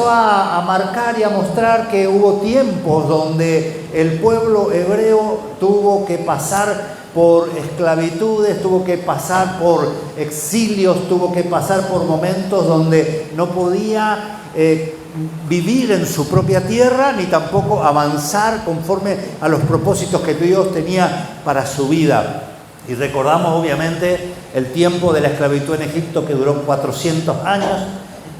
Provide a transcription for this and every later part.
a marcar y a mostrar que hubo tiempos donde el pueblo hebreo tuvo que pasar por esclavitudes, tuvo que pasar por exilios, tuvo que pasar por momentos donde no podía vivir en su propia tierra, ni tampoco avanzar conforme a los propósitos que Dios tenía para su vida. Y recordamos obviamente el tiempo de la esclavitud en Egipto, que duró 400 años,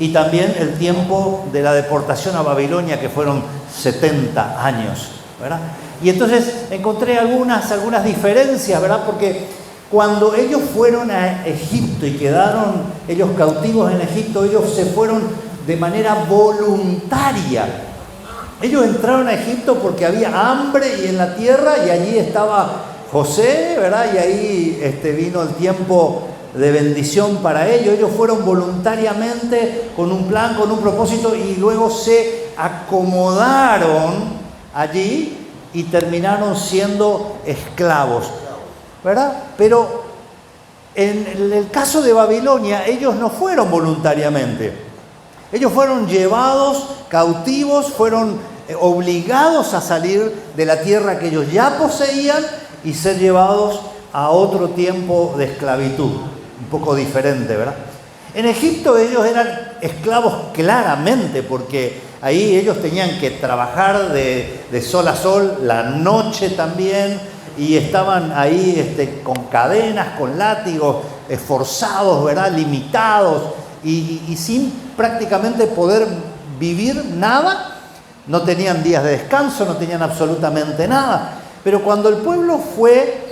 y también el tiempo de la deportación a Babilonia, que fueron 70 años, ¿verdad? Y entonces encontré algunas diferencias, ¿verdad? Porque cuando ellos fueron a Egipto y quedaron ellos cautivos en Egipto, ellos se fueron de manera voluntaria. Ellos entraron a Egipto porque había hambre y en la tierra, y allí estaba José, ¿verdad? Y ahí vino el tiempo de bendición para ellos. Ellos fueron voluntariamente con un plan, con un propósito, y luego se acomodaron allí y terminaron siendo esclavos, ¿verdad? Pero en el caso de Babilonia, ellos no fueron voluntariamente. Ellos fueron llevados cautivos, fueron obligados a salir de la tierra que ellos ya poseían y ser llevados a otro tiempo de esclavitud, un poco diferente, ¿verdad? En Egipto ellos eran esclavos claramente, porque ahí ellos tenían que trabajar de sol a sol, la noche también, y estaban ahí con cadenas, con látigos, esforzados, ¿verdad? Limitados, y sin prácticamente poder vivir nada. No tenían días de descanso, no tenían absolutamente nada. Pero cuando el pueblo fue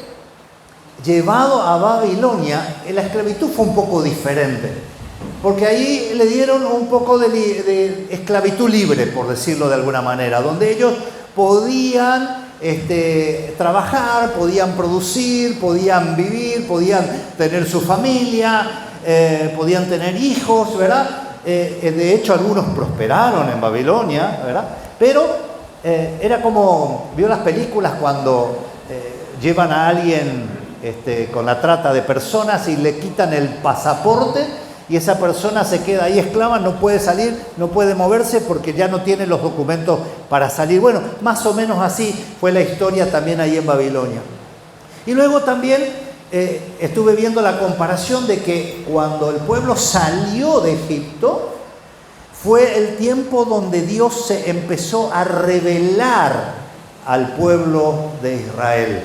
llevado a Babilonia, la esclavitud fue un poco diferente. Porque ahí le dieron un poco de esclavitud libre, por decirlo de alguna manera, donde ellos podían trabajar, podían producir, podían vivir, podían tener su familia, podían tener hijos, ¿verdad? De hecho, algunos prosperaron en Babilonia, ¿verdad? Pero era como, ¿vio las películas cuando llevan a alguien con la trata de personas y le quitan el pasaporte? Y esa persona se queda ahí esclava, no puede salir, no puede moverse porque ya no tiene los documentos para salir. Bueno, más o menos así fue la historia también ahí en Babilonia. Y luego también estuve viendo la comparación de que cuando el pueblo salió de Egipto, fue el tiempo donde Dios se empezó a revelar al pueblo de Israel.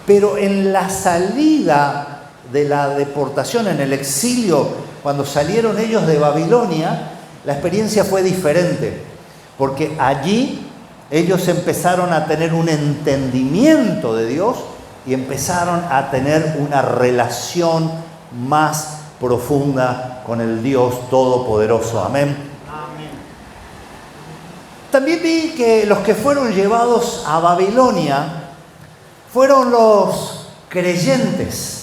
Pero en la salida de la deportación, en el exilio, cuando salieron ellos de Babilonia, la experiencia fue diferente, porque allí ellos empezaron a tener un entendimiento de Dios y empezaron a tener una relación más profunda con el Dios Todopoderoso. Amén. Amén. También vi que los que fueron llevados a Babilonia fueron los creyentes.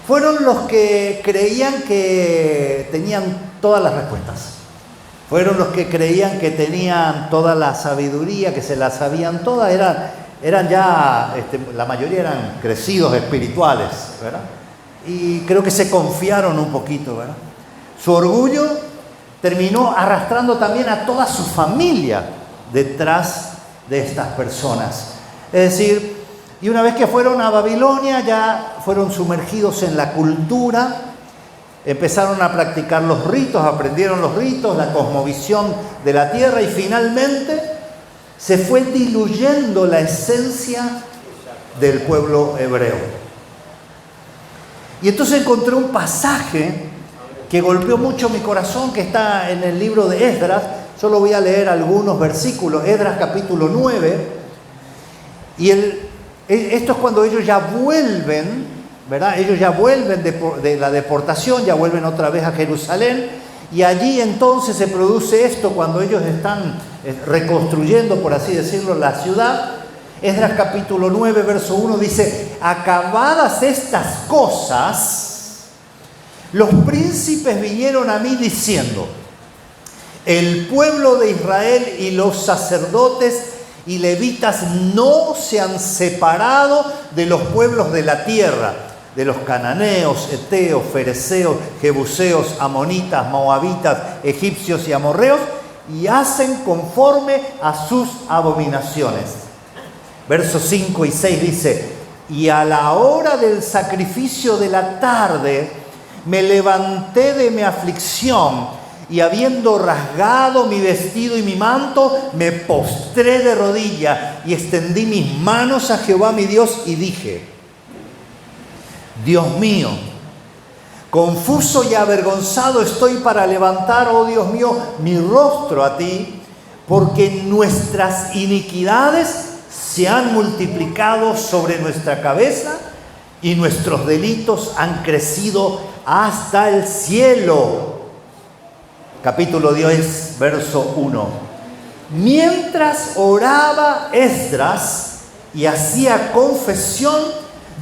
Fueron los que creían que tenían todas las respuestas. Fueron los que creían que tenían toda la sabiduría, que se la sabían todas. Eran ya, la mayoría eran crecidos espirituales, ¿verdad? Y creo que se confiaron un poquito, ¿verdad? Su orgullo terminó arrastrando también a toda su familia detrás de estas personas. Es decir, y una vez que fueron a Babilonia, ya fueron sumergidos en la cultura, empezaron a practicar los ritos, aprendieron los ritos, la cosmovisión de la tierra, y finalmente se fue diluyendo la esencia del pueblo hebreo. Y entonces encontré un pasaje que golpeó mucho mi corazón, que está en el libro de Esdras. Solo voy a leer algunos versículos. Esdras capítulo 9. Y esto es cuando ellos ya vuelven, ¿verdad? Ellos ya vuelven de la deportación, ya vuelven otra vez a Jerusalén. Y allí entonces se produce esto cuando ellos están reconstruyendo, por así decirlo, la ciudad. Esdras capítulo 9, verso 1 dice: acabadas estas cosas, los príncipes vinieron a mí diciendo: el pueblo de Israel y los sacerdotes y levitas no se han separado de los pueblos de la tierra, de los cananeos, eteos, fereceos, jebuseos, amonitas, moabitas, egipcios y amorreos, y hacen conforme a sus abominaciones. Versos 5 y 6 dice: y a la hora del sacrificio de la tarde me levanté de mi aflicción, y habiendo rasgado mi vestido y mi manto, me postré de rodilla y extendí mis manos a Jehová mi Dios y dije: Dios mío, confuso y avergonzado estoy para levantar, oh Dios mío, mi rostro a ti, porque nuestras iniquidades se han multiplicado sobre nuestra cabeza y nuestros delitos han crecido hasta el cielo. Capítulo 10, verso 1. Mientras oraba Esdras y hacía confesión,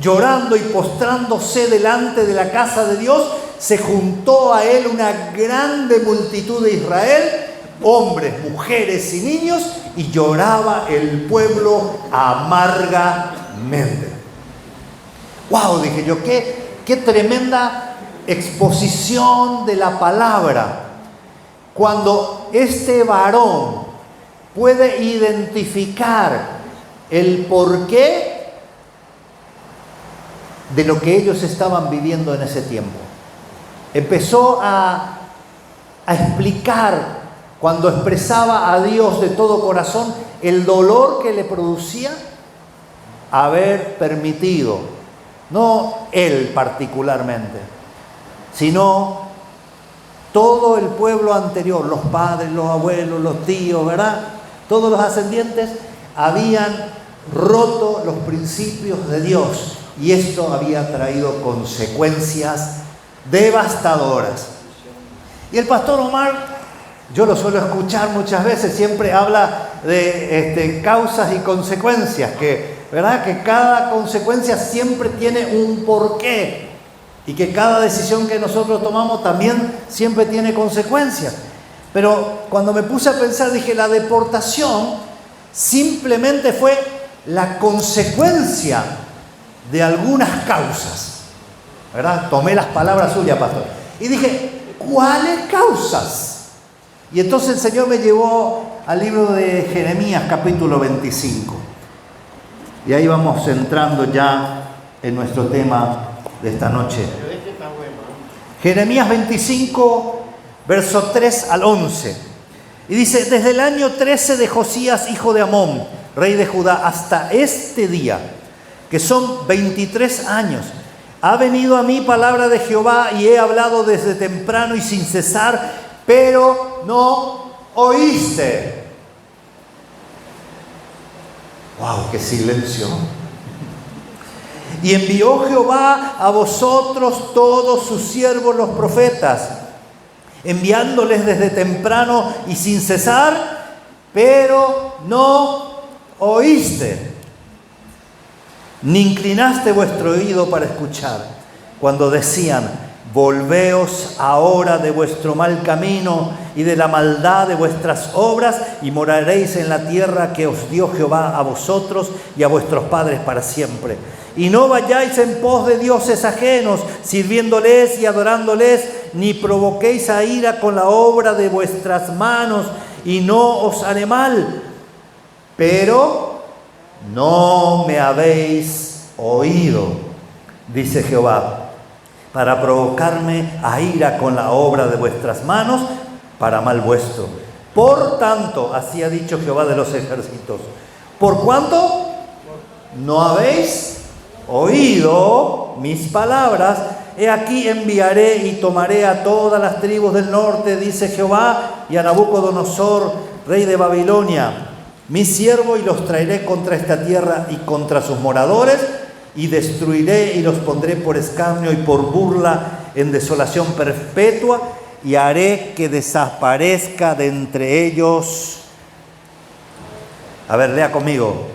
llorando y postrándose delante de la casa de Dios, se juntó a él una grande multitud de Israel, hombres, mujeres y niños, y lloraba el pueblo amargamente. ¡Wow! Dije yo, qué tremenda exposición de la palabra. Cuando este varón puede identificar el porqué de lo que ellos estaban viviendo en ese tiempo. Empezó a explicar, cuando expresaba a Dios de todo corazón, el dolor que le producía haber permitido, no él particularmente, sino todo el pueblo anterior, los padres, los abuelos, los tíos, ¿verdad? Todos los ascendientes habían roto los principios de Dios, y esto había traído consecuencias devastadoras. Y el pastor Omar, yo lo suelo escuchar muchas veces, siempre habla de causas y consecuencias, ¿verdad? Que cada consecuencia siempre tiene un porqué, y que cada decisión que nosotros tomamos también siempre tiene consecuencias. Pero cuando me puse a pensar, dije, la deportación simplemente fue la consecuencia de algunas causas, ¿verdad? Tomé las palabras suyas, pastor, y dije, ¿cuáles causas? Y entonces el Señor me llevó al libro de Jeremías, capítulo 25. Y ahí vamos entrando ya en nuestro tema de esta noche. Jeremías 25, versos 3 al 11. Y dice: desde el año 13 de Josías, hijo de Amón, rey de Judá, hasta este día, que son 23 años, ha venido a mí palabra de Jehová, y he hablado desde temprano y sin cesar, pero no oíste. ¡Wow! ¡Qué silencio! Y envió Jehová a vosotros todos sus siervos los profetas, enviándoles desde temprano y sin cesar, pero no oíste, ni inclinaste vuestro oído para escuchar, cuando decían: volveos ahora de vuestro mal camino y de la maldad de vuestras obras, y moraréis en la tierra que os dio Jehová a vosotros y a vuestros padres para siempre. Y no vayáis en pos de dioses ajenos, sirviéndoles y adorándoles, ni provoquéis a ira con la obra de vuestras manos, y no os haré mal. Pero no me habéis oído, dice Jehová, para provocarme a ira con la obra de vuestras manos, para mal vuestro. Por tanto, así ha dicho Jehová de los ejércitos, por cuanto no habéis oído mis palabras, he aquí enviaré y tomaré a todas las tribus del norte, dice Jehová, y a Nabucodonosor, rey de Babilonia, mi siervo, y los traeré contra esta tierra y contra sus moradores, y destruiré y los pondré por escarnio y por burla en desolación perpetua, y haré que desaparezca de entre ellos. A ver, lea conmigo.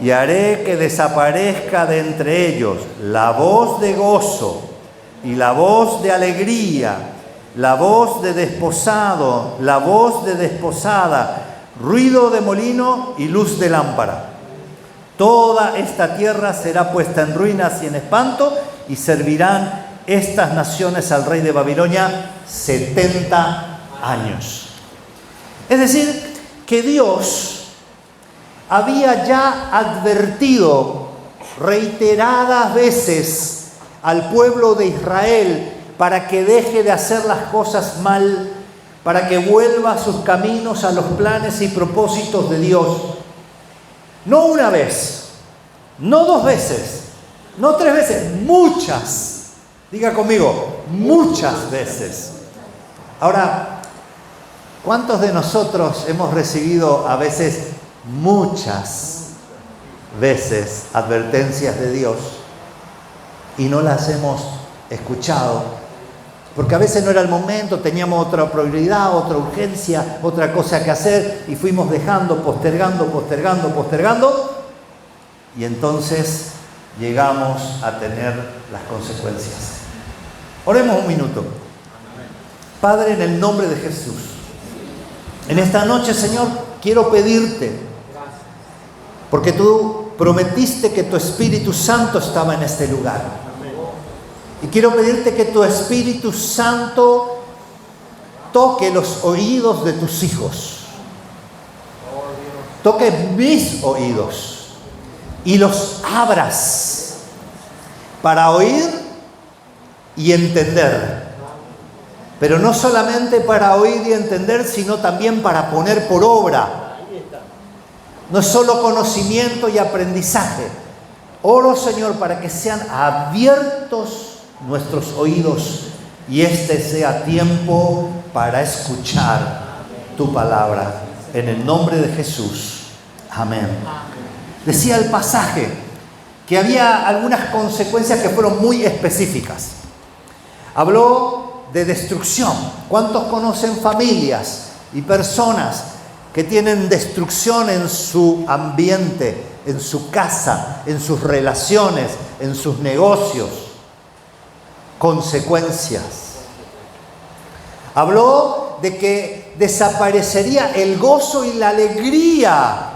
Y haré que desaparezca de entre ellos la voz de gozo y la voz de alegría, la voz de desposado, la voz de desposada, ruido de molino y luz de lámpara. Toda esta tierra será puesta en ruinas y en espanto, y servirán estas naciones al rey de Babilonia 70 años. Es decir, que Dios había ya advertido reiteradas veces al pueblo de Israel para que deje de hacer las cosas mal, para que vuelva a sus caminos, a los planes y propósitos de Dios. No una vez, no 2 veces, no 3 veces, muchas. Diga conmigo, muchas veces. Ahora, ¿cuántos de nosotros hemos recibido a veces, muchas veces, advertencias de Dios y no las hemos escuchado? Porque a veces no era el momento, teníamos otra prioridad, otra urgencia, otra cosa que hacer, y fuimos dejando, postergando, y entonces llegamos a tener las consecuencias. Oremos un minuto. Padre, en el nombre de Jesús, en esta noche, Señor, quiero pedirte, porque tú prometiste que tu Espíritu Santo estaba en este lugar. Y quiero pedirte que tu Espíritu Santo toque los oídos de tus hijos. Toque mis oídos y los abras para oír y entender. Pero no solamente para oír y entender, sino también para poner por obra. No es solo conocimiento y aprendizaje. Oro, Señor, para que sean abiertos nuestros oídos y este sea tiempo para escuchar tu palabra. En el nombre de Jesús. Amén. Decía el pasaje que había algunas consecuencias que fueron muy específicas. Habló de destrucción. ¿Cuántos conocen familias y personas que tienen destrucción en su ambiente, en su casa, en sus relaciones, en sus negocios? Consecuencias. Habló de que desaparecería el gozo y la alegría.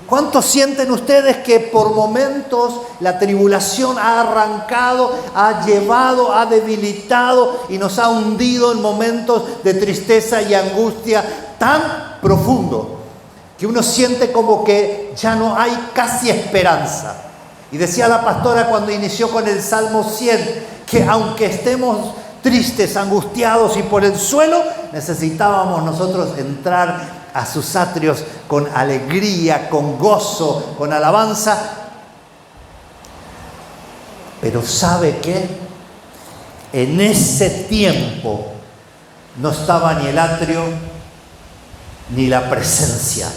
¿Cuántos sienten ustedes que por momentos la tribulación ha arrancado, ha llevado, ha debilitado y nos ha hundido en momentos de tristeza y angustia tan profundo que uno siente como que ya no hay casi esperanza? Y decía la pastora cuando inició con el Salmo 100, que aunque estemos tristes, angustiados y por el suelo, necesitábamos nosotros entrar a sus atrios con alegría, con gozo, con alabanza. Pero ¿sabe qué? En ese tiempo no estaba ni el atrio ni la presencia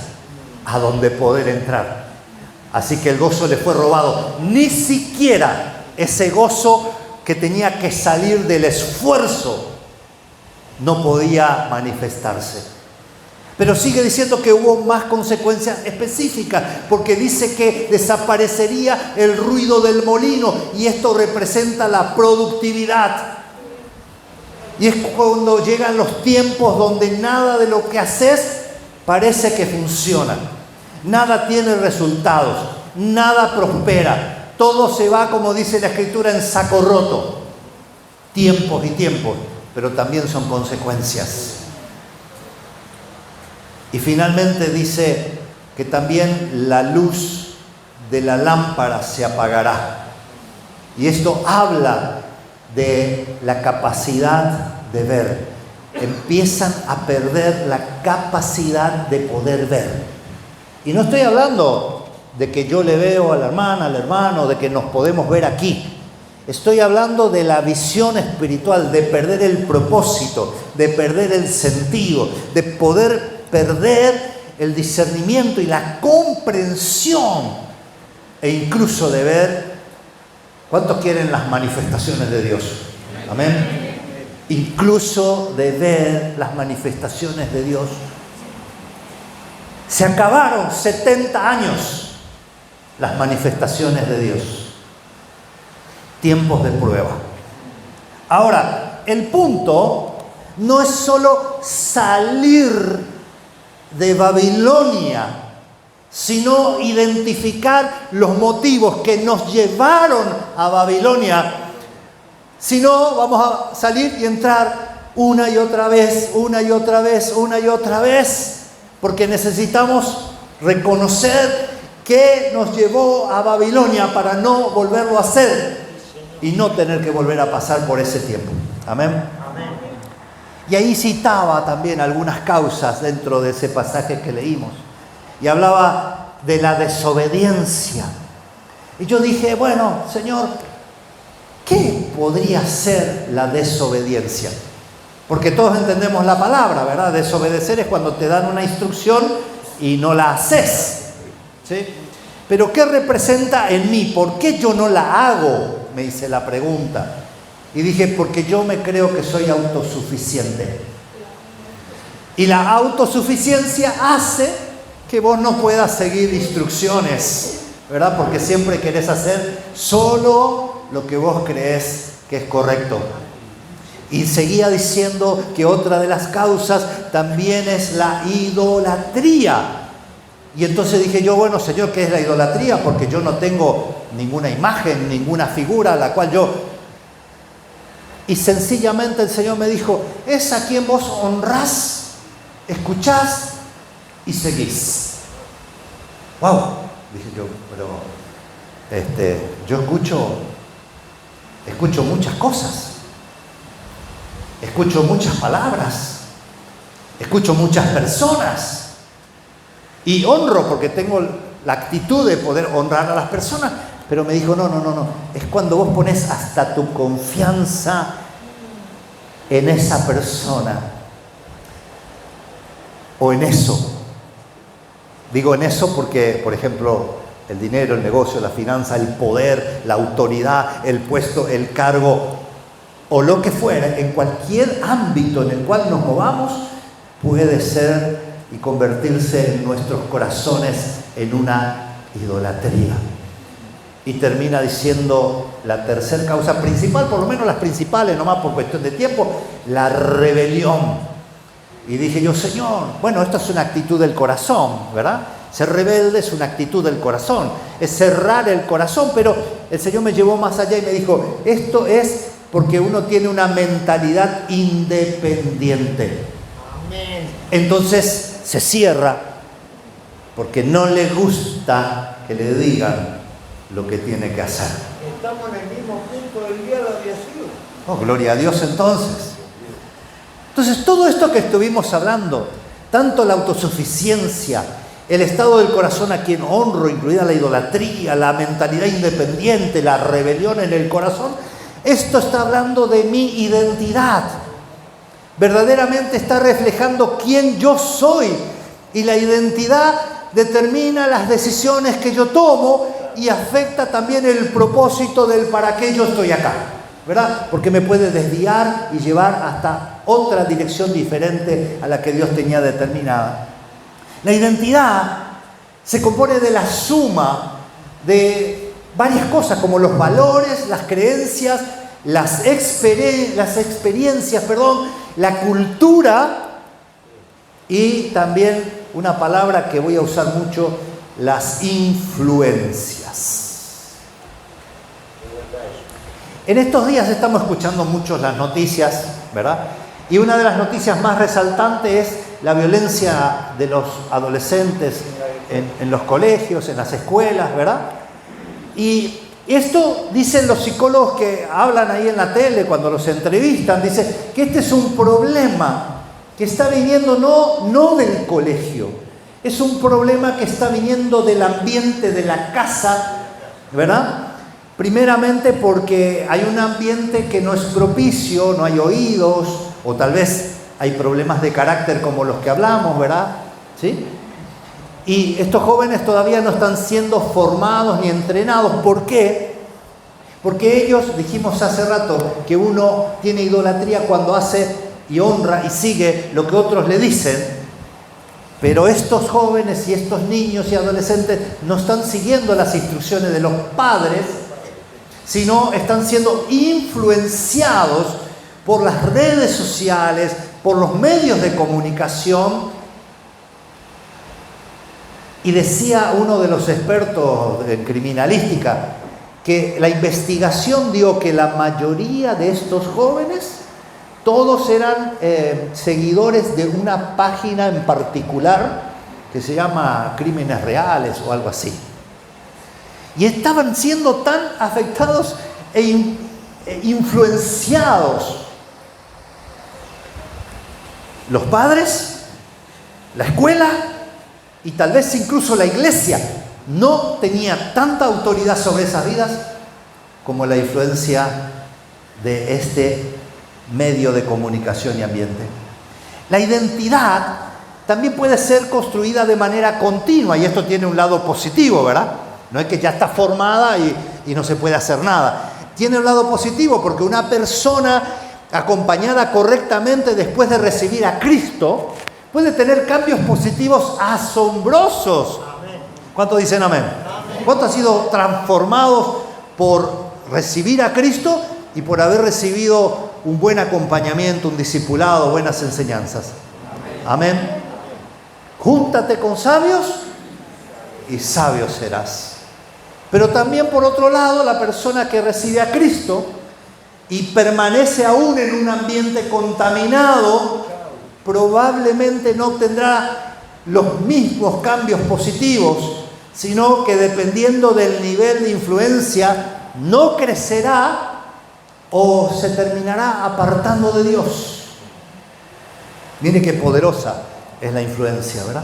a donde poder entrar. Así que el gozo le fue robado. Ni siquiera ese gozo que tenía que salir del esfuerzo no podía manifestarse. Pero sigue diciendo que hubo más consecuencias específicas, porque dice que desaparecería el ruido del molino, y esto representa la productividad. Y es cuando llegan los tiempos donde nada de lo que haces parece que funciona. Nada tiene resultados, nada prospera. Todo se va, como dice la Escritura, en saco roto. Tiempos y tiempos, pero también son consecuencias. Y finalmente dice que también la luz de la lámpara se apagará. Y esto habla de la capacidad de ver. Empiezan a perder la capacidad de poder ver. Y no estoy hablando de que yo le veo a la hermana, al hermano, de que nos podemos ver aquí. Estoy hablando de la visión espiritual, de perder el propósito, de perder el sentido, de poder perder el discernimiento y la comprensión, e incluso de ver. ¿Cuántos quieren las manifestaciones de Dios? Amén. Incluso de ver las manifestaciones de Dios. Se acabaron 70 años las manifestaciones de Dios. Tiempos de prueba. Ahora, el punto no es solo salir de Babilonia, sino identificar los motivos que nos llevaron a Babilonia. Si no, vamos a salir y entrar una y otra vez, una y otra vez, una y otra vez, porque necesitamos reconocer qué nos llevó a Babilonia para no volverlo a hacer y no tener que volver a pasar por ese tiempo. Amén. Amén. Y ahí citaba también algunas causas dentro de ese pasaje que leímos. Y hablaba de la desobediencia. Y yo dije, bueno, Señor, ¿qué podría ser la desobediencia? Porque todos entendemos la palabra, ¿verdad? Desobedecer es cuando te dan una instrucción y no la haces, ¿sí? Pero ¿qué representa en mí? ¿Por qué yo no la hago? Me hice la pregunta. Y dije, porque yo me creo que soy autosuficiente. Y la autosuficiencia hace que vos no puedas seguir instrucciones, ¿verdad? Porque siempre querés hacer solo lo que vos crees que es correcto. Y seguía diciendo que otra de las causas también es la idolatría. Y entonces dije yo, bueno, Señor, ¿qué es la idolatría? Porque yo no tengo ninguna imagen, ninguna figura a la cual yo... Y sencillamente el Señor me dijo, es a quien vos honrás, escuchás y seguís. ¡Wow! Dije yo, pero yo escucho muchas cosas. Escucho muchas palabras. Escucho muchas personas. Y honro porque tengo la actitud de poder honrar a las personas. Pero me dijo, no. Es cuando vos pones hasta tu confianza en esa persona. O en eso. Digo en eso porque, por ejemplo, el dinero, el negocio, la finanza, el poder, la autoridad, el puesto, el cargo, o lo que fuera, en cualquier ámbito en el cual nos movamos, puede ser y convertirse en nuestros corazones en una idolatría. Y termina diciendo la tercera causa principal, por lo menos las principales, nomás por cuestión de tiempo, la rebelión. Y dije yo, Señor, bueno, esto es una actitud del corazón, ¿verdad? Ser rebelde es una actitud del corazón, es cerrar el corazón, pero el Señor me llevó más allá y me dijo, esto es porque uno tiene una mentalidad independiente. Amén. Entonces se cierra porque no le gusta que le digan lo que tiene que hacer. Estamos en el mismo punto del día de la aviación. Oh, gloria a Dios entonces. Entonces todo esto que estuvimos hablando, tanto la autosuficiencia, el estado del corazón a quien honro, incluida la idolatría, la mentalidad independiente, la rebelión en el corazón, esto está hablando de mi identidad. Verdaderamente está reflejando quién yo soy. Y la identidad determina las decisiones que yo tomo y afecta también el propósito del para qué yo estoy acá, ¿verdad? Porque me puede desviar y llevar hasta otra dirección diferente a la que Dios tenía determinada. La identidad se compone de la suma de varias cosas, como los valores, las creencias, las experiencias, la cultura y también una palabra que voy a usar mucho, las influencias. En estos días estamos escuchando mucho las noticias, ¿verdad? Y una de las noticias más resaltantes es la violencia de los adolescentes en los colegios, en las escuelas, ¿verdad? Y esto dicen los psicólogos que hablan ahí en la tele cuando los entrevistan, dicen que este es un problema que está viniendo no del colegio, es un problema que está viniendo del ambiente de la casa, ¿verdad? Primeramente porque hay un ambiente que no es propicio, no hay oídos, o tal vez hay problemas de carácter como los que hablamos, ¿verdad? ¿Sí? Y estos jóvenes todavía no están siendo formados ni entrenados. ¿Por qué? Porque ellos, dijimos hace rato, que uno tiene idolatría cuando hace y honra y sigue lo que otros le dicen. Pero estos jóvenes y estos niños y adolescentes no están siguiendo las instrucciones de los padres, sino están siendo influenciados por las redes sociales, por los medios de comunicación, Y decía uno de los expertos en criminalística que la investigación dio que la mayoría de estos jóvenes, todos eran seguidores de una página en particular que se llama Crímenes Reales o algo así. Y estaban siendo tan afectados e influenciados los padres, la escuela y tal vez incluso la iglesia. No tenía tanta autoridad sobre esas vidas como la influencia de este medio de comunicación y ambiente. La identidad también puede ser construida de manera continua, y esto tiene un lado positivo, ¿verdad? No es que ya está formada y no se puede hacer nada. Tiene un lado positivo porque una persona acompañada correctamente después de recibir a Cristo puede tener cambios positivos asombrosos. ¿Cuántos dicen amén? ¿Cuántos han sido transformados por recibir a Cristo y por haber recibido un buen acompañamiento, un discipulado, buenas enseñanzas? Amén. Júntate con sabios y sabio serás. Pero también por otro lado, la persona que recibe a Cristo y permanece aún en un ambiente contaminado, probablemente no tendrá los mismos cambios positivos, sino que dependiendo del nivel de influencia, no crecerá o se terminará apartando de Dios. Mire qué poderosa es la influencia, ¿verdad?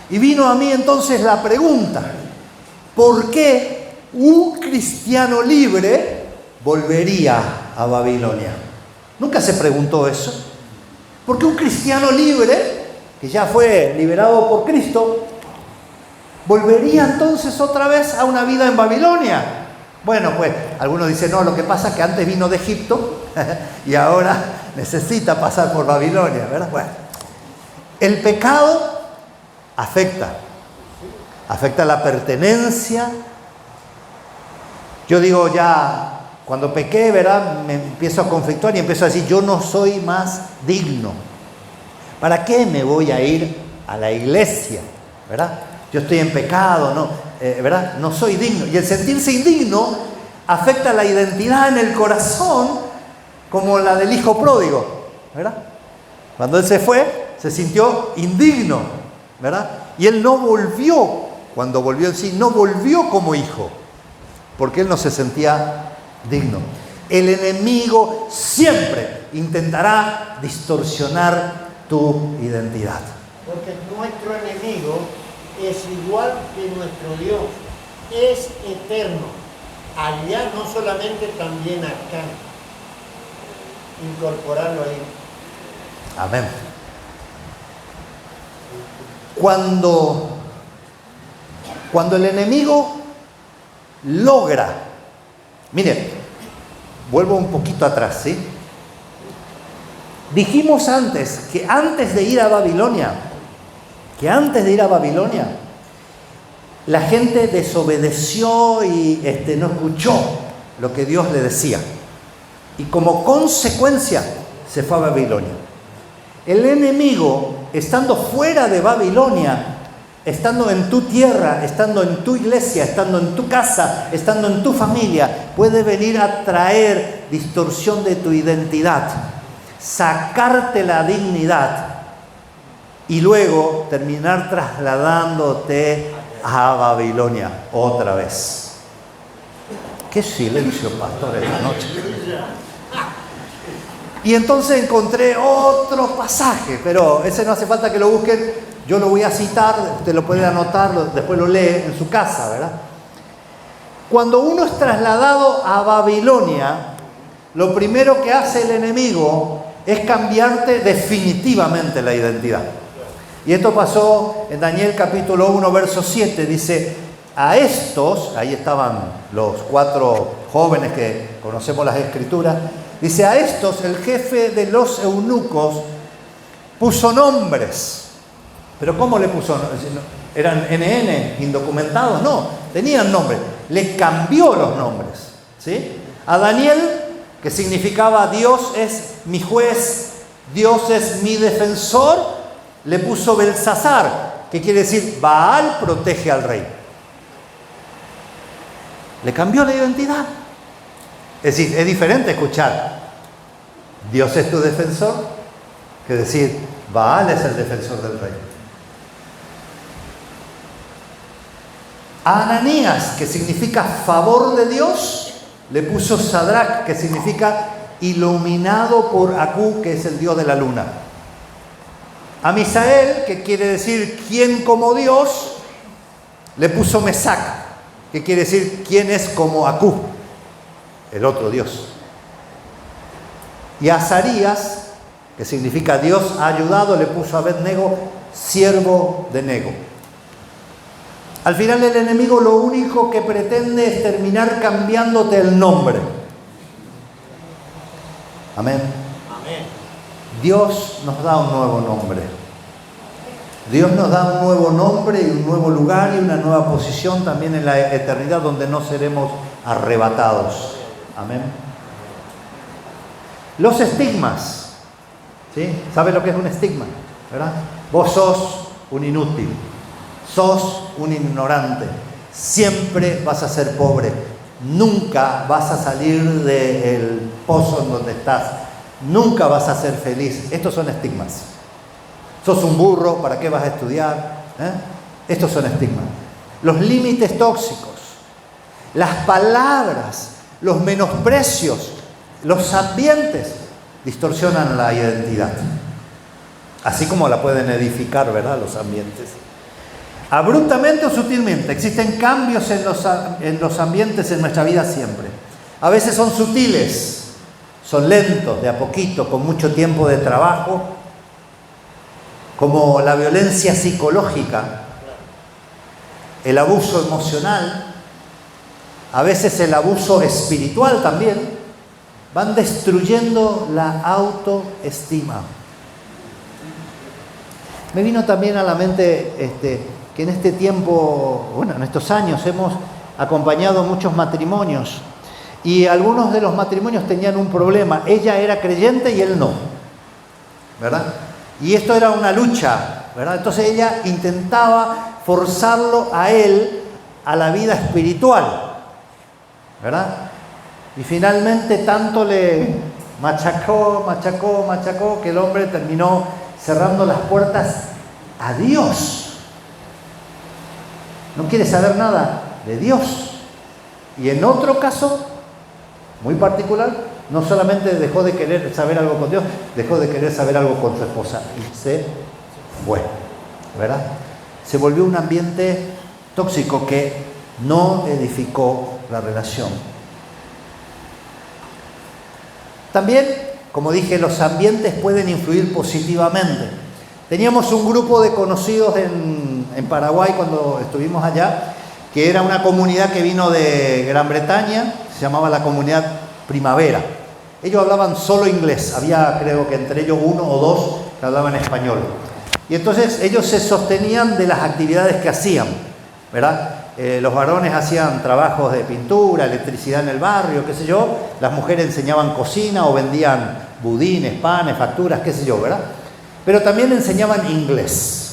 Y vino a mí entonces la pregunta: ¿por qué un cristiano libre volvería a Babilonia? ¿Nunca se preguntó eso? ¿Por qué un cristiano libre, que ya fue liberado por Cristo, volvería entonces otra vez a una vida en Babilonia? Bueno, pues algunos dicen, no, lo que pasa es que antes vino de Egipto y ahora necesita pasar por Babilonia, ¿verdad? Bueno, el pecado afecta la pertenencia. Yo digo, ya cuando pequé, ¿verdad?, me empiezo a conflictuar y empiezo a decir, yo no soy más digno. ¿Para qué me voy a ir a la iglesia? ¿Verdad? Yo estoy en pecado, ¿no? ¿Verdad? No soy digno. Y el sentirse indigno afecta la identidad en el corazón, como la del hijo pródigo, ¿verdad? Cuando él se fue, se sintió indigno, ¿verdad? Y él no volvió, cuando volvió en sí, no volvió como hijo, porque él no se sentía digno. El enemigo siempre intentará distorsionar tu identidad. Porque nuestro enemigo es igual que nuestro Dios, es eterno. Allá no solamente, también acá. Incorporarlo ahí. Amén. Cuando el enemigo logra, miren, vuelvo un poquito atrás, ¿sí? Dijimos antes que antes de ir a Babilonia, la gente desobedeció y no escuchó lo que Dios le decía. Y como consecuencia se fue a Babilonia. El enemigo, estando fuera de Babilonia, estando en tu tierra, estando en tu iglesia, estando en tu casa, estando en tu familia, puede venir a traer distorsión de tu identidad, sacarte la dignidad y luego terminar trasladándote a Babilonia otra vez. Qué silencio, pastor, esta noche. Y entonces encontré otro pasaje, pero ese no hace falta que lo busquen, yo lo voy a citar, usted lo puede anotar, después lo lee en su casa, ¿verdad? Cuando uno es trasladado a Babilonia, lo primero que hace el enemigo es cambiarte definitivamente la identidad. Y esto pasó en Daniel capítulo 1, verso 7, dice, a estos, ahí estaban los 4 jóvenes que conocemos las escrituras, dice, a estos el jefe de los eunucos puso nombres. ¿Pero cómo le puso? ¿Eran NN, indocumentados? No, tenían nombres. Le cambió los nombres, ¿sí? A Daniel, que significaba Dios es mi juez, Dios es mi defensor, le puso Belsasar, que quiere decir Baal protege al rey. Le cambió la identidad. Es decir, es diferente escuchar Dios es tu defensor que decir Baal es el defensor del rey. A Ananías, que significa favor de Dios, le puso Sadrach, que significa iluminado por Acú, que es el dios de la luna. A Misael, que quiere decir quién como Dios, le puso Mesac, que quiere decir quién es como Acú, el otro dios. Y a Azarías, que significa Dios ha ayudado, le puso a Abed-Nego, siervo de Nego. Al final el enemigo lo único que pretende es terminar cambiándote el nombre. Amén. Amén. Dios nos da un nuevo nombre. Dios nos da un nuevo nombre y un nuevo lugar y una nueva posición también en la eternidad donde no seremos arrebatados. Amén. Los estigmas. ¿Sí? ¿Sabe lo que es un estigma? ¿Verdad? Vos sos un inútil. Sos un ignorante, siempre vas a ser pobre, nunca vas a salir del pozo en donde estás, nunca vas a ser feliz. Estos son estigmas. Sos un burro, ¿para qué vas a estudiar? Estos son estigmas. Los límites tóxicos, las palabras, los menosprecios, los ambientes distorsionan la identidad, así como la pueden edificar, ¿verdad? Los ambientes. Abruptamente o sutilmente, existen cambios en los ambientes en nuestra vida siempre. A veces son sutiles, son lentos, de a poquito, con mucho tiempo de trabajo, como la violencia psicológica, el abuso emocional, a veces el abuso espiritual también, van destruyendo la autoestima. Me vino también a la mente que en este tiempo, bueno, en estos años hemos acompañado muchos matrimonios y algunos de los matrimonios tenían un problema. Ella era creyente y él no, ¿verdad? Y esto era una lucha, ¿verdad? Entonces ella intentaba forzarlo a él a la vida espiritual, ¿verdad? Y finalmente tanto le machacó, que el hombre terminó cerrando las puertas a Dios. No quiere saber nada de Dios. Y en otro caso, muy particular, no solamente dejó de querer saber algo con Dios, dejó de querer saber algo con su esposa. Y se fue, ¿verdad? Se volvió un ambiente tóxico que no edificó la relación. También, como dije, los ambientes pueden influir positivamente. Teníamos un grupo de conocidos en Paraguay cuando estuvimos allá, que era una comunidad que vino de Gran Bretaña, se llamaba la comunidad Primavera. Ellos hablaban solo inglés, había creo que entre ellos uno o dos que hablaban español. Y entonces ellos se sostenían de las actividades que hacían, ¿verdad? Los varones hacían trabajos de pintura, electricidad en el barrio, qué sé yo. Las mujeres enseñaban cocina o vendían budines, panes, facturas, qué sé yo, ¿verdad? Pero también enseñaban inglés.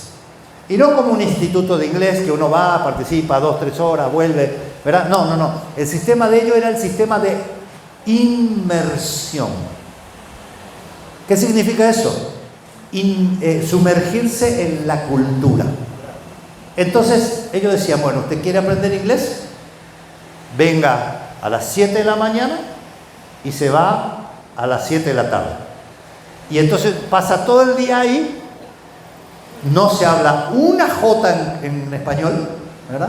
Y no como un instituto de inglés que uno va, participa 2-3 horas, vuelve, ¿verdad? No. El sistema de ellos era el sistema de inmersión. ¿Qué significa eso? Sumergirse en la cultura. Entonces ellos decían, bueno, ¿usted quiere aprender inglés? Venga a las 7 de la mañana y se va a las 7 de la tarde. Y entonces pasa todo el día ahí, no se habla una jota en español, ¿verdad?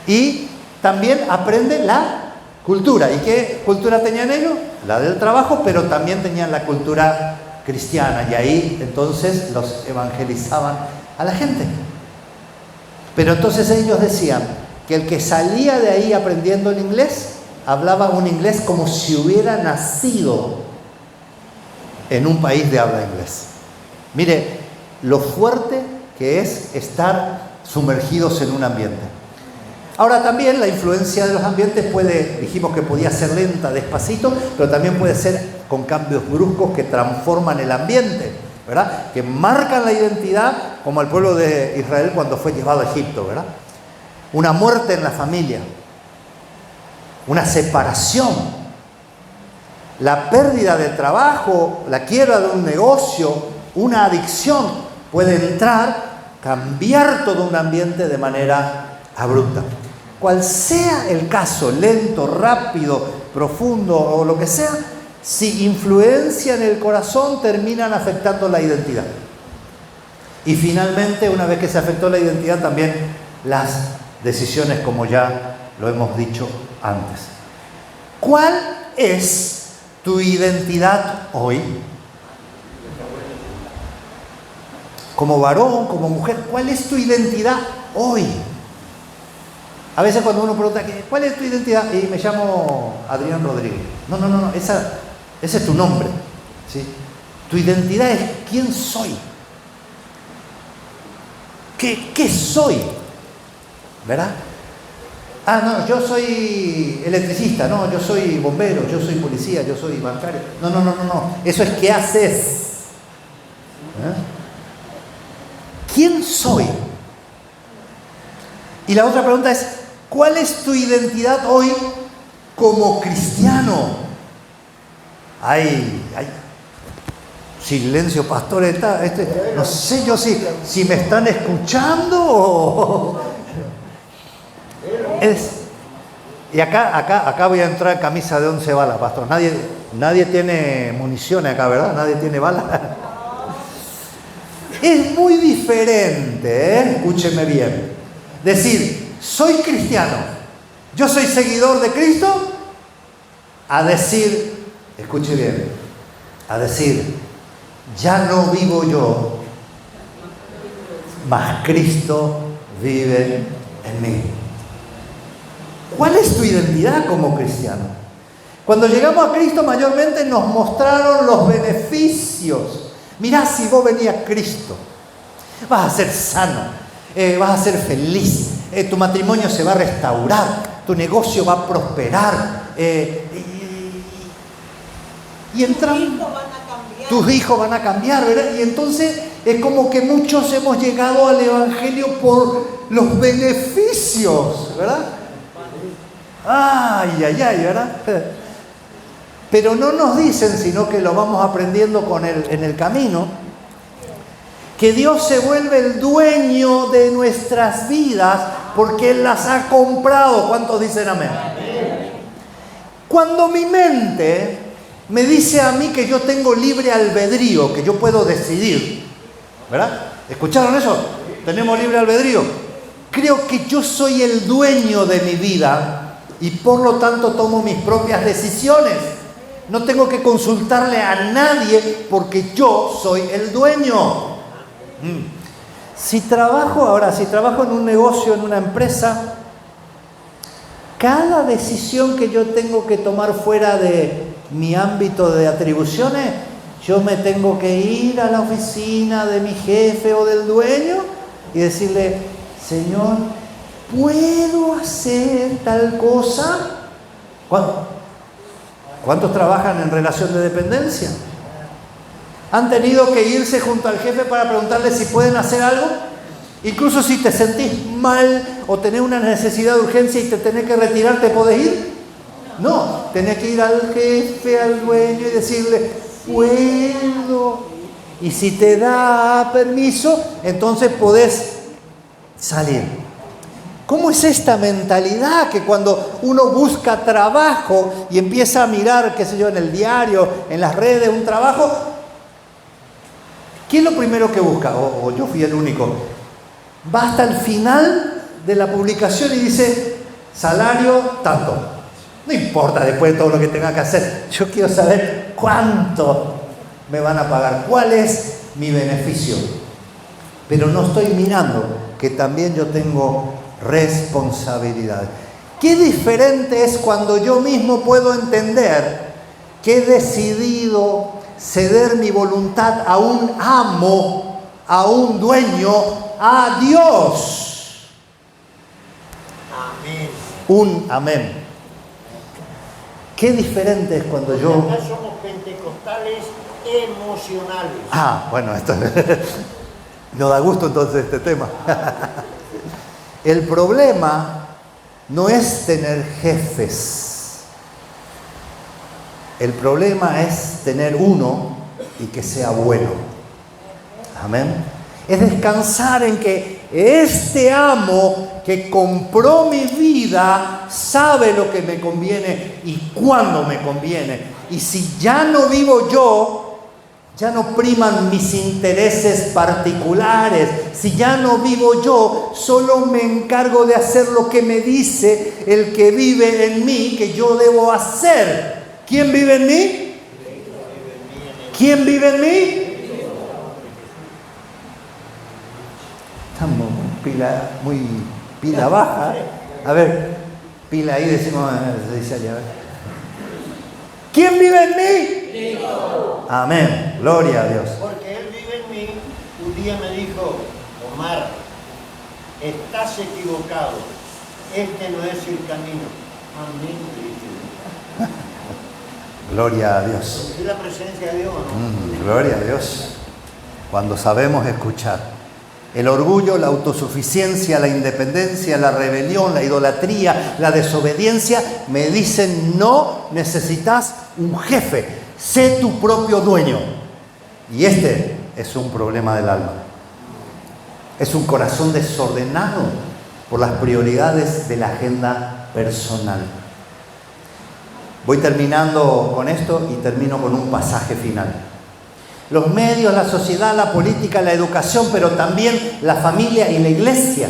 Y también aprende la cultura. ¿Y qué cultura tenían ellos? La del trabajo, pero también tenían la cultura cristiana. Y ahí entonces los evangelizaban a la gente. Pero entonces ellos decían que el que salía de ahí aprendiendo el inglés, hablaba un inglés como si hubiera nacido en un país de habla inglés. Mire, lo fuerte que es estar sumergidos en un ambiente. Ahora también la influencia de los ambientes dijimos que podía ser lenta, despacito, pero también puede ser con cambios bruscos que transforman el ambiente, ¿verdad? Que marcan la identidad como el pueblo de Israel cuando fue llevado a Egipto, ¿verdad? Una muerte en la familia, una separación, la pérdida de trabajo, la quiebra de un negocio, una adicción puede entrar, cambiar todo un ambiente de manera abrupta. Cual sea el caso, lento, rápido, profundo o lo que sea, si influencian el corazón, terminan afectando la identidad. Y finalmente, una vez que se afectó la identidad, también las decisiones, como ya lo hemos dicho antes. ¿Cuál es tu identidad hoy? Como varón, como mujer, ¿cuál es tu identidad hoy? A veces cuando uno pregunta, ¿cuál es tu identidad? Y me llamo Adrián Rodríguez. No, ese es tu nombre, ¿sí? Tu identidad es quién soy. ¿Qué soy? ¿Verdad? No, yo soy electricista, no, yo soy bombero, yo soy policía, yo soy bancario. No. Eso es qué haces. ¿Quién soy? Y la otra pregunta es, ¿cuál es tu identidad hoy como cristiano? Ay, silencio, pastor, no sé yo si me están escuchando o... Y acá voy a entrar en camisa de 11 balas, pastor. Nadie tiene municiones acá, ¿verdad? Nadie tiene balas. Es muy diferente, escúcheme bien. Decir, soy cristiano, yo soy seguidor de Cristo, a decir, escuche bien, a decir, ya no vivo yo, mas Cristo vive en mí. ¿Cuál es tu identidad como cristiano? Cuando llegamos a Cristo, mayormente nos mostraron los beneficios. Mirá, si vos venís a Cristo, vas a ser sano, vas a ser feliz, tu matrimonio se va a restaurar, tu negocio va a prosperar, y entran, tus hijos van a cambiar, ¿verdad? Y entonces es como que muchos hemos llegado al Evangelio por los beneficios, ¿verdad? Ay, ¿verdad? Pero no nos dicen, sino que lo vamos aprendiendo en el camino, que Dios se vuelve el dueño de nuestras vidas porque Él las ha comprado. ¿Cuántos dicen amén? Cuando mi mente me dice a mí que yo tengo libre albedrío, que yo puedo decidir, ¿verdad? ¿Escucharon eso? Tenemos libre albedrío. Creo que yo soy el dueño de mi vida y por lo tanto tomo mis propias decisiones. No tengo que consultarle a nadie porque yo soy el dueño. Si trabajo en un negocio, en una empresa, cada decisión que yo tengo que tomar fuera de mi ámbito de atribuciones, yo me tengo que ir a la oficina de mi jefe o del dueño y decirle, Señor, ¿puedo hacer tal cosa? ¿Cuántos trabajan en relación de dependencia? ¿Han tenido que irse junto al jefe para preguntarle si pueden hacer algo? Incluso si te sentís mal o tenés una necesidad de urgencia y te tenés que retirar, ¿te podés ir? No, tenés que ir al jefe, al dueño y decirle, puedo. Y si te da permiso, entonces podés salir. ¿Cómo es esta mentalidad que cuando uno busca trabajo y empieza a mirar, qué sé yo, en el diario, en las redes, un trabajo, ¿qué es lo primero que busca? O yo fui el único. Va hasta el final de la publicación y dice, salario tanto. No importa después de todo lo que tenga que hacer. Yo quiero saber cuánto me van a pagar, cuál es mi beneficio. Pero no estoy mirando que también yo tengo responsabilidad. Qué diferente es cuando yo mismo puedo entender que he decidido ceder mi voluntad a un amo, a un dueño, a Dios. Amén. Un amén. Qué diferente es cuando yo... Acá somos pentecostales emocionales. Bueno, esto... No da gusto entonces este tema. El problema no es tener jefes. El problema es tener uno y que sea bueno. Amén. Es descansar en que este amo que compró mi vida sabe lo que me conviene y cuándo me conviene. Y si ya no vivo yo, ya no priman mis intereses particulares. Si ya no vivo yo, solo me encargo de hacer lo que me dice el que vive en mí, que yo debo hacer. ¿Quién vive en mí? ¿Quién vive en mí? Estamos muy pila baja. A ver, pila ahí decimos, se dice allá. ¿Quién vive en mí? Amén, gloria a Dios. Porque Él vive en mí. Un día me dijo, Omar, estás equivocado. Este no es el camino. Amén. Gloria a Dios. ¿Es la presencia de Dios o no? Gloria a Dios. Cuando sabemos escuchar. El orgullo, la autosuficiencia, la independencia, la rebelión, la idolatría, la desobediencia me dicen: no necesitas un jefe, sé tu propio dueño. Y este es un problema del alma. Es un corazón desordenado por las prioridades de la agenda personal. Voy terminando con esto y termino con un pasaje final. Los medios, la sociedad, la política, la educación, pero también la familia y la iglesia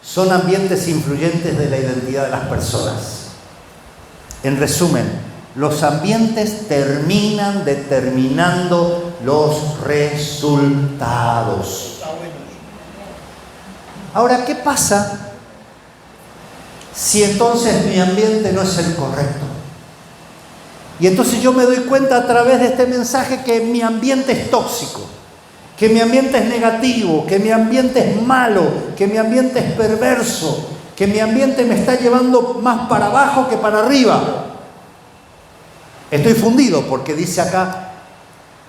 son ambientes influyentes de la identidad de las personas. En resumen, los ambientes terminan determinando los resultados. Ahora, ¿qué pasa si entonces mi ambiente no es el correcto? Y entonces yo me doy cuenta a través de este mensaje que mi ambiente es tóxico, que mi ambiente es negativo, que mi ambiente es malo, que mi ambiente es perverso, que mi ambiente me está llevando más para abajo que para arriba. Estoy fundido porque dice acá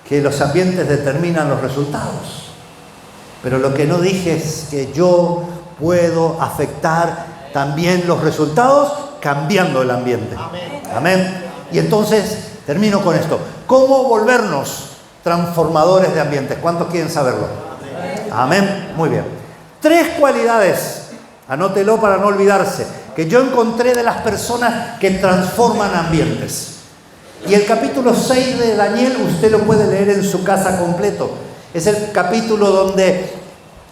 que los ambientes determinan los resultados. Pero lo que no dije es que yo puedo afectar también los resultados cambiando el ambiente. Amén. Amén. Y entonces, termino con esto. ¿Cómo volvernos transformadores de ambientes? ¿Cuántos quieren saberlo? Amén. Muy bien. 3 cualidades, anótelo para no olvidarse, que yo encontré de las personas que transforman ambientes. Y el capítulo 6 de Daniel, usted lo puede leer en su casa completo. Es el capítulo donde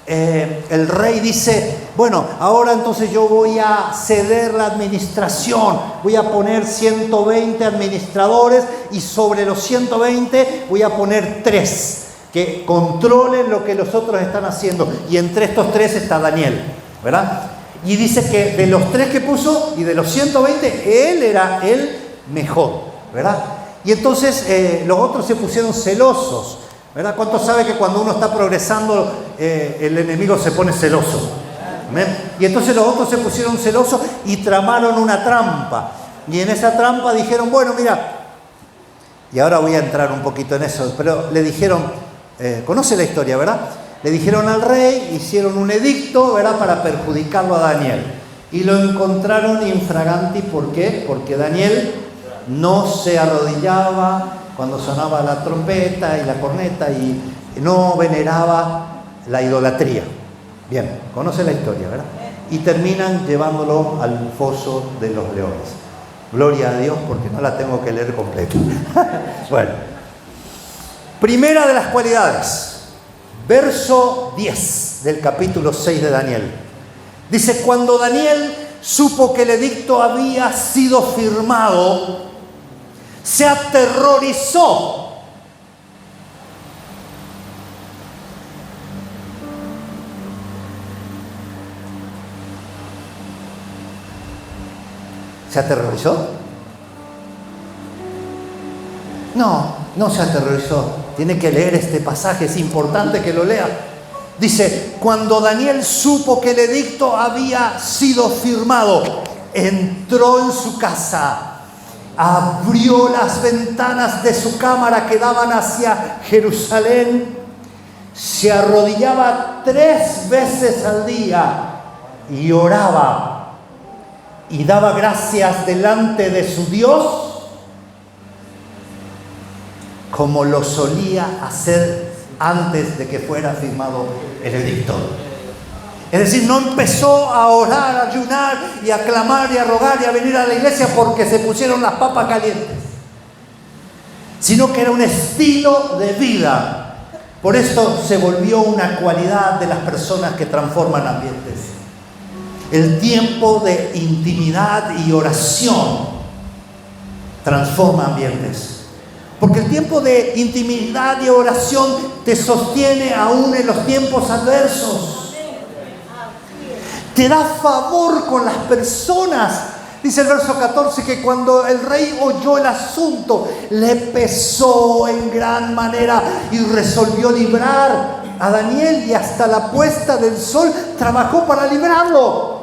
el rey dice: bueno, ahora entonces yo voy a ceder la administración, voy a poner 120 administradores y sobre los 120 voy a poner 3 que controlen lo que los otros están haciendo. Y entre estos 3 está Daniel, ¿verdad? Y dice que de los 3 que puso y de los 120, él era el mejor, ¿verdad? Y entonces los otros se pusieron celosos, ¿verdad? ¿Cuántos saben que cuando uno está progresando el enemigo se pone celoso? ¿Amén? Y entonces los otros se pusieron celosos y tramaron una trampa. Y en esa trampa dijeron: bueno, mira, y ahora voy a entrar un poquito en eso, pero le dijeron, conoce la historia, ¿verdad? Le dijeron al rey, hicieron un edicto, ¿verdad?, para perjudicarlo a Daniel. Y lo encontraron infraganti. ¿Por qué? Porque Daniel no se arrodillaba cuando sonaba la trompeta y la corneta y no veneraba la idolatría. Bien, conoce la historia, ¿verdad? Y terminan llevándolo al foso de los leones. Gloria a Dios, porque no la tengo que leer completa. Bueno, primera de las cualidades, verso 10 del capítulo 6 de Daniel. Dice: cuando Daniel supo que el edicto había sido firmado, se aterrorizó. ¿Se aterrorizó? No, no se aterrorizó. Tiene que leer este pasaje, es importante que lo lea. Dice: cuando Daniel supo que el edicto había sido firmado, entró en su casa, abrió las ventanas de su cámara que daban hacia Jerusalén, se arrodillaba 3 veces al día y oraba y daba gracias delante de su Dios, como lo solía hacer antes de que fuera firmado el edicto. Es decir, no empezó a orar, a ayunar y a clamar y a rogar y a venir a la iglesia porque se pusieron las papas calientes, sino que era un estilo de vida. Por esto se volvió una cualidad de las personas que transforman ambientes. El tiempo de intimidad y oración transforma ambientes. Porque el tiempo de intimidad y oración te sostiene aún en los tiempos adversos. Te da favor con las personas. Dice el verso 14 que cuando el rey oyó el asunto, le pesó en gran manera y resolvió librar a Daniel, y hasta la puesta del sol trabajó para librarlo.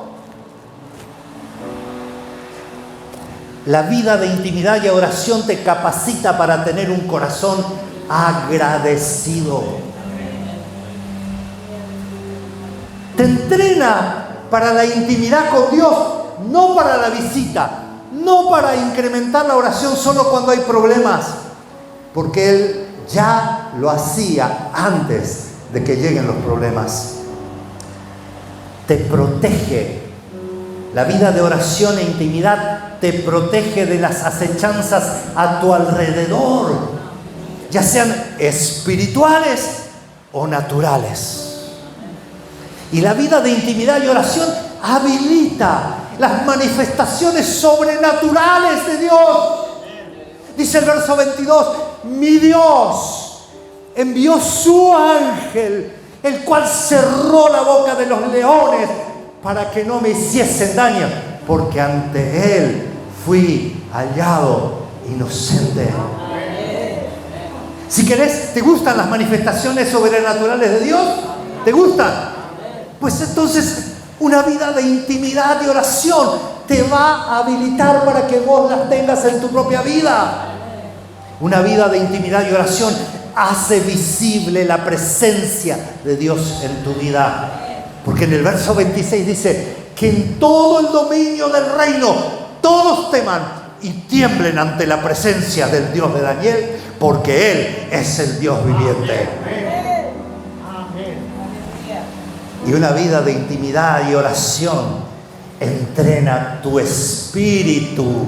La vida de intimidad y oración te capacita para tener un corazón agradecido. Te entrena para la intimidad con Dios, no para la visita, no para incrementar la oración solo cuando hay problemas, porque Él ya lo hacía antes de que lleguen los problemas. Te protege. La vida de oración e intimidad te protege de las acechanzas a tu alrededor, ya sean espirituales o naturales. Y la vida de intimidad y oración habilita las manifestaciones sobrenaturales de Dios. Dice el verso 22, mi Dios envió su ángel, el cual cerró la boca de los leones para que no me hiciesen daño, porque ante Él fui hallado inocente. Si querés, ¿te gustan las manifestaciones sobrenaturales de Dios? ¿Te gustan? Pues entonces una vida de intimidad y oración te va a habilitar para que vos las tengas en tu propia vida. Una vida de intimidad y oración hace visible la presencia de Dios en tu vida. Porque en el verso 26 dice que en todo el dominio del reino todos teman y tiemblen ante la presencia del Dios de Daniel, porque Él es el Dios viviente. Y una vida de intimidad y oración entrena tu espíritu.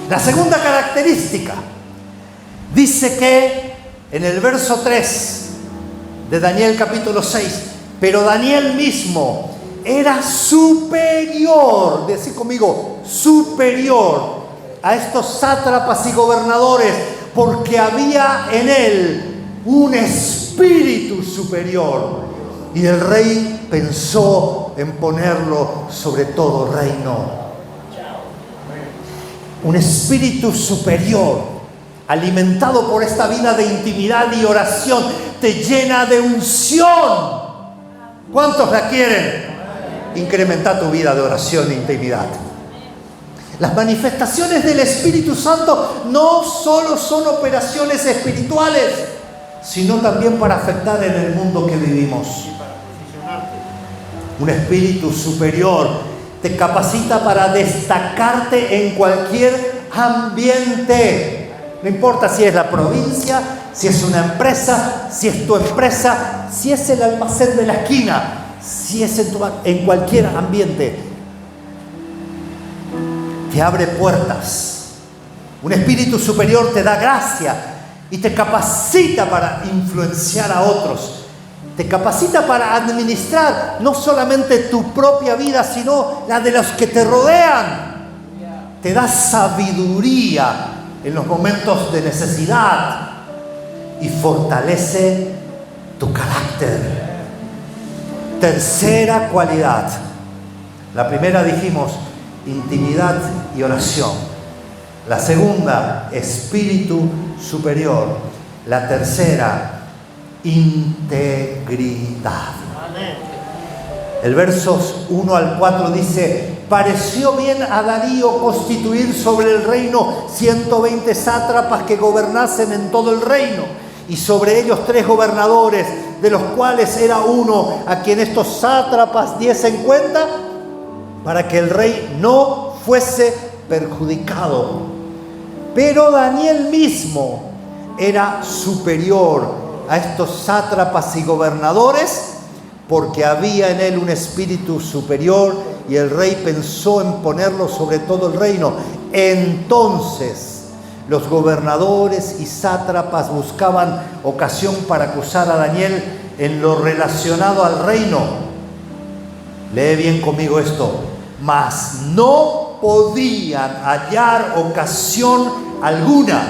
La segunda característica dice que en el verso 3 de Daniel capítulo 6, pero Daniel mismo era superior, decid conmigo, superior a estos sátrapas y gobernadores, porque había en él un espíritu superior. Y el rey pensó en ponerlo sobre todo reino. Un espíritu superior, alimentado por esta vida de intimidad y oración, te llena de unción. ¿Cuántos la quieren? Incrementa tu vida de oración e intimidad. Las manifestaciones del Espíritu Santo no solo son operaciones espirituales, sino también para afectar en el mundo que vivimos. Un espíritu superior te capacita para destacarte en cualquier ambiente. No importa si es la provincia, si es una empresa, si es tu empresa, si es el almacén de la esquina, si es en cualquier ambiente. Te abre puertas. Un espíritu superior te da gracia y te capacita para influenciar a otros. Te capacita para administrar no solamente tu propia vida, sino la de los que te rodean. Te da sabiduría en los momentos de necesidad y fortalece tu carácter. Tercera cualidad. La primera dijimos intimidad y oración. La segunda, espíritu superior. La tercera, integridad. El versos 1 al 4 dice: pareció bien a Darío constituir sobre el reino 120 sátrapas que gobernasen en todo el reino, y sobre ellos 3 gobernadores, de los cuales era uno a quien estos sátrapas diesen cuenta, para que el rey no fuese perjudicado. Pero Daniel mismo era superior a estos sátrapas y gobernadores, porque había en él un espíritu superior, y el rey pensó en ponerlo sobre todo el reino. Entonces los gobernadores y sátrapas buscaban ocasión para acusar a Daniel en lo relacionado al reino. Lee bien conmigo esto. Mas no podían hallar ocasión alguna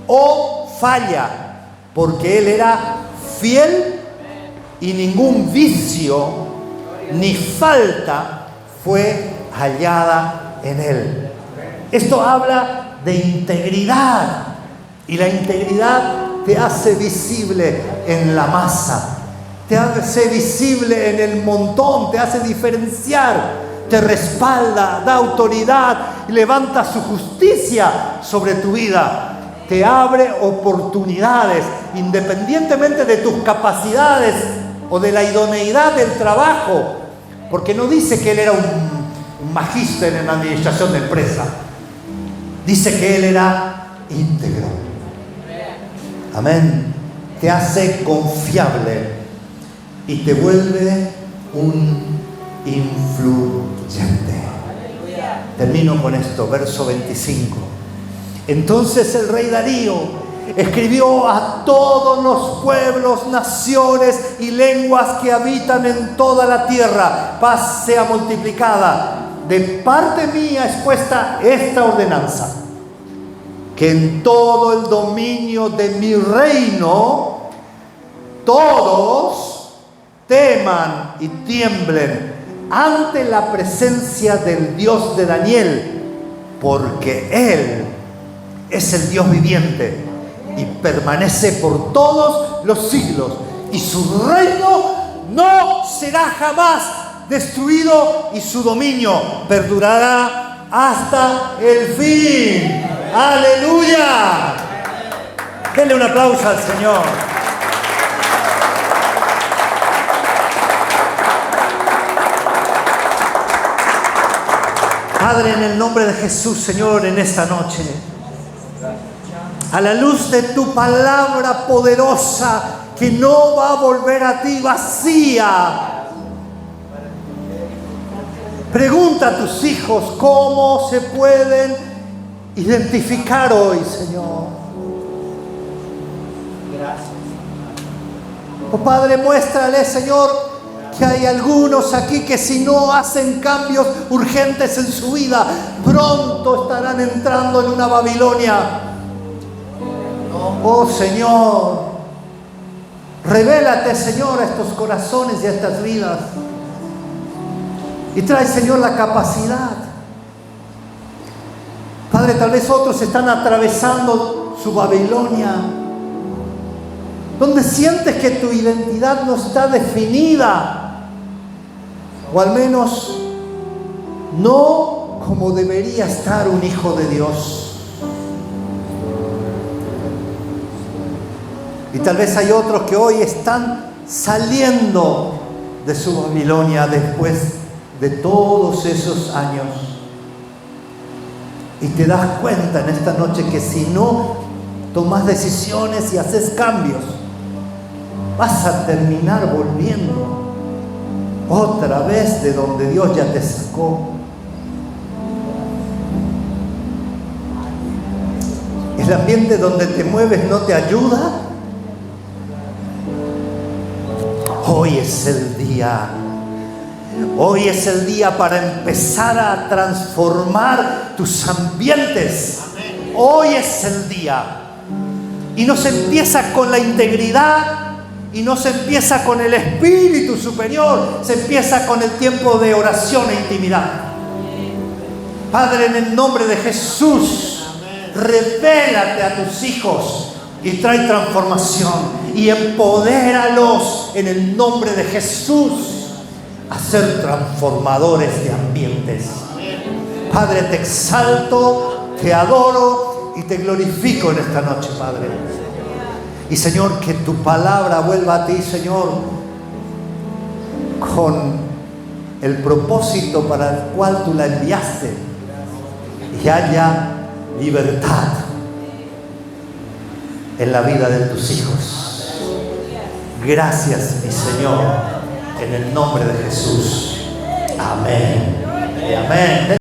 o falla, porque él era fiel y ningún vicio ni falta fue hallada en él. Esto habla de integridad, y la integridad te hace visible en la masa, te hace visible en el montón, te hace diferenciar, te respalda, da autoridad y levanta su justicia sobre tu vida, te abre oportunidades independientemente de tus capacidades o de la idoneidad del trabajo, porque no dice que él era un magíster en administración de empresa. Dice que él era íntegro. Amén. Te hace confiable y te vuelve un influyente. Termino con esto, verso 25. Entonces el rey Darío escribió a todos los pueblos, naciones y lenguas que habitan en toda la tierra: paz sea multiplicada. De parte mía es puesta esta ordenanza, que en todo el dominio de mi reino todos teman y tiemblen ante la presencia del Dios de Daniel, porque Él es el Dios viviente y permanece por todos los siglos, y su reino no será jamás destruido, y su dominio perdurará hasta el fin. ¡Aleluya! Denle un aplauso al Señor. Padre, en el nombre de Jesús, Señor, en esta noche, a la luz de tu palabra poderosa, que no va a volver a ti vacía, pregunta a tus hijos cómo se pueden identificar hoy, Señor. Gracias. Oh Padre, muéstrale, Señor, que hay algunos aquí que si no hacen cambios urgentes en su vida, pronto estarán entrando en una Babilonia. Oh Señor, revélate, Señor, a estos corazones y a estas vidas. Y trae, Señor, la capacidad. Padre, tal vez otros están atravesando su Babilonia, donde sientes que tu identidad no está definida, o al menos no como debería estar un hijo de Dios. Y tal vez hay otros que hoy están saliendo de su Babilonia después de todos esos años. Y te das cuenta en esta noche que si no tomas decisiones y haces cambios, vas a terminar volviendo otra vez de donde Dios ya te sacó. El ambiente donde te mueves no te ayuda. Hoy es el día. Hoy es el día para empezar a transformar tus ambientes. Hoy es el día. Y no se empieza con la integridad, y no se empieza con el espíritu superior, se empieza con el tiempo de oración e intimidad. Padre, en el nombre de Jesús, revélate a tus hijos y trae transformación y empodéralos en el nombre de Jesús a ser transformadores de ambientes. Padre, te exalto, te adoro y te glorifico en esta noche, Padre. Y Señor, que tu palabra vuelva a ti, Señor, con el propósito para el cual tú la enviaste, y haya libertad en la vida de tus hijos. Gracias, mi Señor, en el nombre de Jesús. Amén y amén.